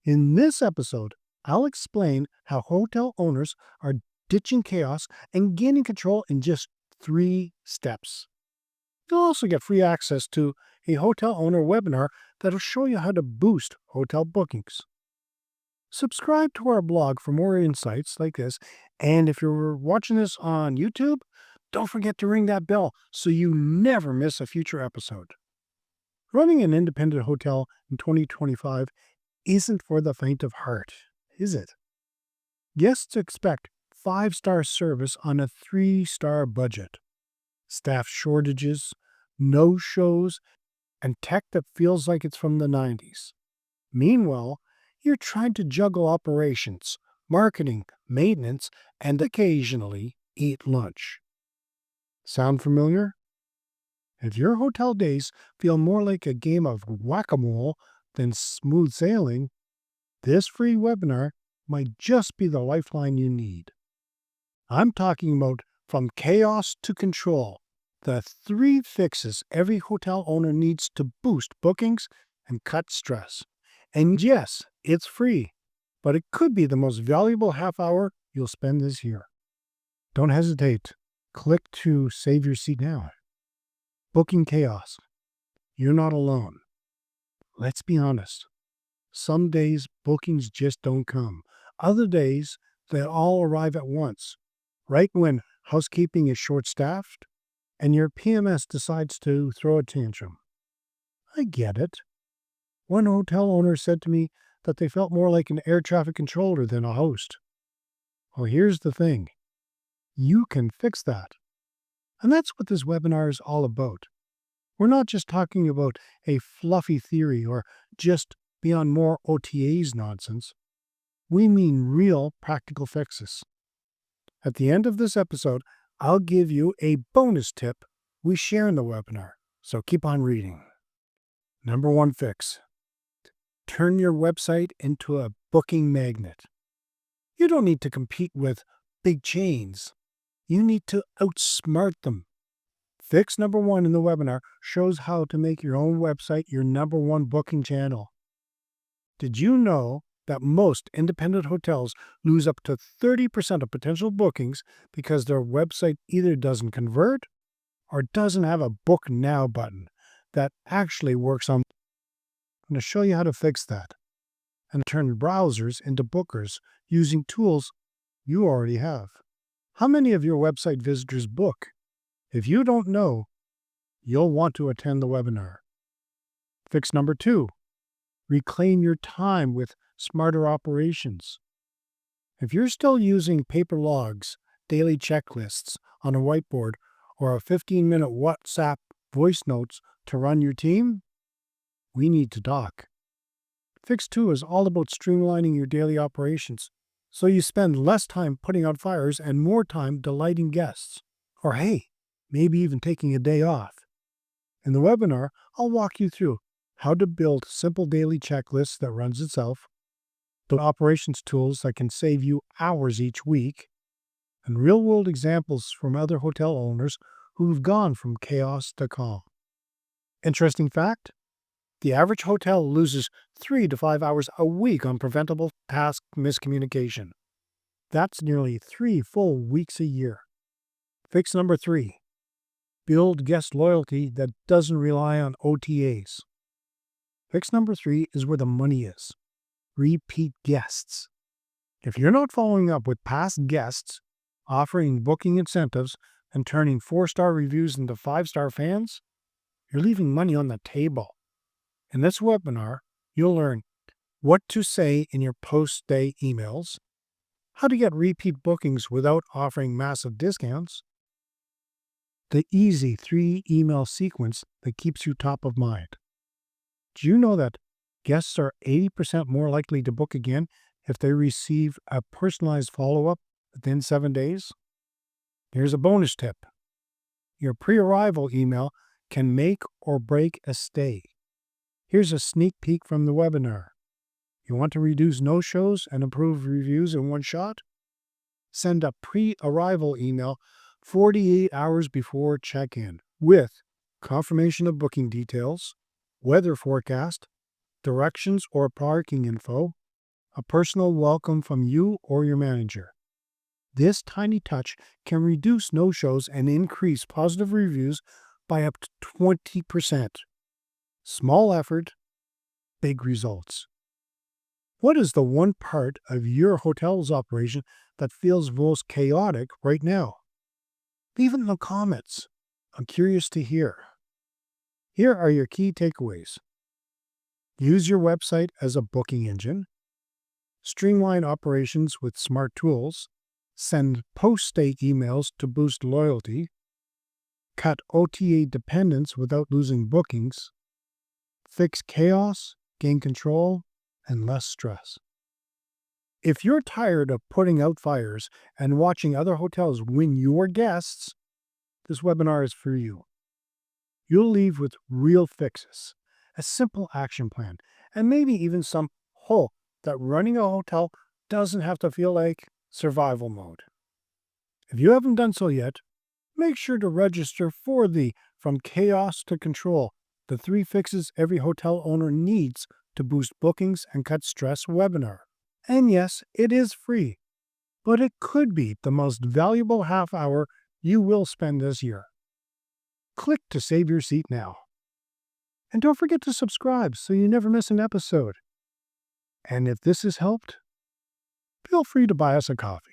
In this episode, I'll explain how hotel owners are ditching chaos and gaining control in just 3 steps. You'll also get free access to a hotel owner webinar that'll show you how to boost hotel bookings. Subscribe to our blog for more insights like this, and if you're watching this on YouTube, don't forget to ring that bell so you never miss a future episode. Running an independent hotel in 2025 isn't for the faint of heart, is it? Guests expect 5-star service on a 3-star budget. Staff shortages, no-shows, and tech that feels like it's from the 90s. Meanwhile, you're trying to juggle operations, marketing, maintenance, and occasionally eat lunch. Sound familiar? If your hotel days feel more like a game of whack-a-mole than smooth sailing, this free webinar might just be the lifeline you need. I'm talking about from chaos to control, the 3 fixes every hotel owner needs to boost bookings and cut stress. And yes, it's free, but it could be the most valuable half hour you'll spend this year. Don't hesitate. Click to save your seat now. Booking chaos. You're not alone. Let's be honest. Some days bookings just don't come. Other days, they all arrive at once, right when housekeeping is short-staffed and your PMS decides to throw a tantrum. I get it. One hotel owner said to me that they felt more like an air traffic controller than a host. Well, here's the thing. You can fix that. And that's what this webinar is all about. We're not just talking about a fluffy theory or just beyond more OTAs nonsense. We mean real practical fixes. At the end of this episode, I'll give you a bonus tip we share in the webinar, so keep on reading. Number 1 fix. Turn your website into a booking magnet. You don't need to compete with big chains. You need to outsmart them. Fix number 1 in the webinar shows how to make your own website your number 1 booking channel. Did you know that most independent hotels lose up to 30% of potential bookings because their website either doesn't convert or doesn't have a Book Now button that actually works on? I'm going to show you how to fix that and turn browsers into bookers using tools you already have. How many of your website visitors book? If you don't know, you'll want to attend the webinar. Fix number 2. Reclaim your time with smarter operations. If you're still using paper logs, daily checklists on a whiteboard, or a 15-minute WhatsApp voice notes to run your team, we need to talk. Fix 2 is all about streamlining your daily operations so you spend less time putting out fires and more time delighting guests. Or hey, maybe even taking a day off. In the webinar, I'll walk you through how to build simple daily checklists that runs itself, the operations tools that can save you hours each week, and real-world examples from other hotel owners who've gone from chaos to calm. Interesting fact? The average hotel loses 3 to 5 hours a week on preventable task miscommunication. That's nearly 3 full weeks a year. Fix number 3. Build guest loyalty that doesn't rely on OTAs. Fix number 3 is where the money is. Repeat guests. If you're not following up with past guests, offering booking incentives, and turning 4-star reviews into 5-star fans, you're leaving money on the table. In this webinar, you'll learn what to say in your post-stay emails, how to get repeat bookings without offering massive discounts, the easy 3-email sequence that keeps you top of mind. Do you know that guests are 80% more likely to book again if they receive a personalized follow-up within 7 days? Here's a bonus tip. Your pre-arrival email can make or break a stay. Here's a sneak peek from the webinar. You want to reduce no-shows and improve reviews in one shot? Send a pre-arrival email 48 hours before check-in with confirmation of booking details, weather forecast, directions or parking info, a personal welcome from you or your manager. This tiny touch can reduce no-shows and increase positive reviews by up to 20%. Small effort, big results. What is the one part of your hotel's operation that feels most chaotic right now? Leave it in the comments. I'm curious to hear. Here are your key takeaways. Use your website as a booking engine. Streamline operations with smart tools. Send post-stay emails to boost loyalty. Cut OTA dependence without losing bookings. Fix chaos, gain control, and less stress. If you're tired of putting out fires and watching other hotels win your guests, this webinar is for you. You'll leave with real fixes, a simple action plan, and maybe even some hope that running a hotel doesn't have to feel like survival mode. If you haven't done so yet, make sure to register for the From Chaos to Control, the 3 fixes every hotel owner needs to boost bookings and cut stress webinar. And yes, it is free, but it could be the most valuable half hour you will spend this year. Click to save your seat now. And don't forget to subscribe so you never miss an episode. And if this has helped, feel free to buy us a coffee.